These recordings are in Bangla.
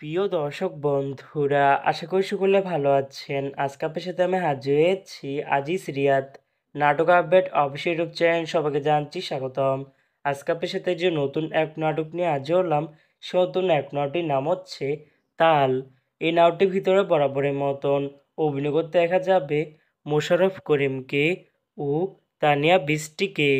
প্রিয় দর্শক বন্ধুরা, আশা করি সকলে ভালো আছেন। আজকে আপনার সাথে আমি হাজির হয়েছি আজিজ রিয়াদ নাটক আপডেট অফিসিয়াল ইউটিউব চ্যানেল। সবাইকে জানাচ্ছি স্বাগতম। আজকে আপনার সাথে যে নতুন এক নাটক নিয়ে হাজির হলাম, সে নতুন এক নাটকটির নাম হচ্ছে তাল। এই নাটকটির ভিতরে বরাবরের মতন অভিনয় করতে দেখা যাবে মোশাররফ করিমকে ও তানিয়া বৃষ্টিকে।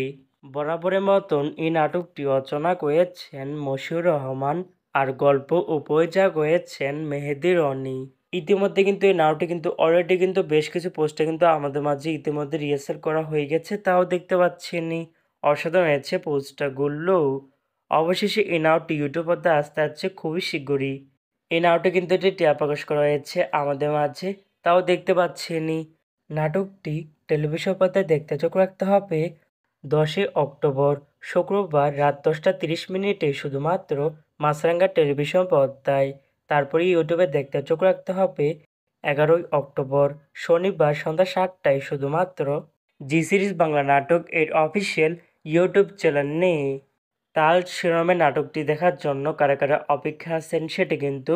বরাবরের মতন এই নাটকটি রচনা করেছেন মশিউর রহমান আর গল্প ও পরিচালক হয়েছেন মেহেদী রনি। ইতিমধ্যে কিন্তু এই নাটকটি কিন্তু অলরেডি কিন্তু বেশ কিছু পোস্টে কিন্তু আমাদের মাঝে ইতিমধ্যে রিহার্সাল করা হয়ে গেছে, তাও দেখতে পাচ্ছেনই। অসাধারণ হয়েছে পোস্টারগুলো। অবশেষে এই নাটকটি ইউটিউব পর্দায় আসতে যাচ্ছে খুবই শীঘ্রই। এই নাটকটি কিন্তু একটি টিয়া প্রকাশ করা হয়েছে আমাদের মাঝে, তাও দেখতে পাচ্ছেনই। নাটকটি টেলিভিশন পর্দায় দেখতে চোখ রাখতে হবে 10ই অক্টোবর শুক্রবার রাত 10টা 30 মিনিটে শুধুমাত্র মাছরাঙা টেলিভিশন পর্দায়। তারপরে ইউটিউবে দেখতে চোখ রাখতে হবে 11ই অক্টোবর শনিবার সন্ধ্যা 7টায় শুধুমাত্র জি সিরিজ বাংলা নাটক এর অফিসিয়াল ইউটিউব চ্যানেলে। তাল শিরোনামের নাটকটি দেখার জন্য কারা কারা অপেক্ষা আছেন সেটি কিন্তু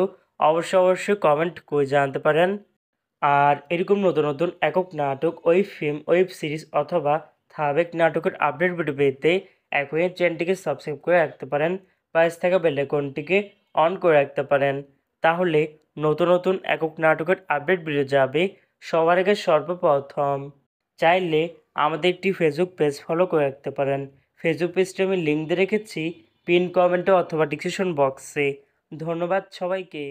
অবশ্যই কমেন্ট করে জানাতে পারেন। আর এরকম নতুন নতুন একক নাটক, ওয়েব ফিল্ম, ওয়েব সিরিজ অথবা ধারাবাহিক নাটকের আপডেট ভিডিও পেতে এখনই চ্যানেলটিকে সাবস্ক্রাইব করে রাখতে পারেন, পাশে থাকা বেল আইকনটিকে অন করে রাখতে পারেন। তাহলে নতুন নতুন একক নাটকের আপডেট ভিডিও যাবে সবার আগে সর্বপ্রথম। চাইলে আমাদের একটি ফেসবুক পেজ ফলো করে রাখতে পারেন। ফেসবুক পেজটি আমি লিঙ্ক দিয়ে রেখেছি পিন কমেন্টে অথবা ডিসক্রিপশন বক্সে। ধন্যবাদ সবাইকে।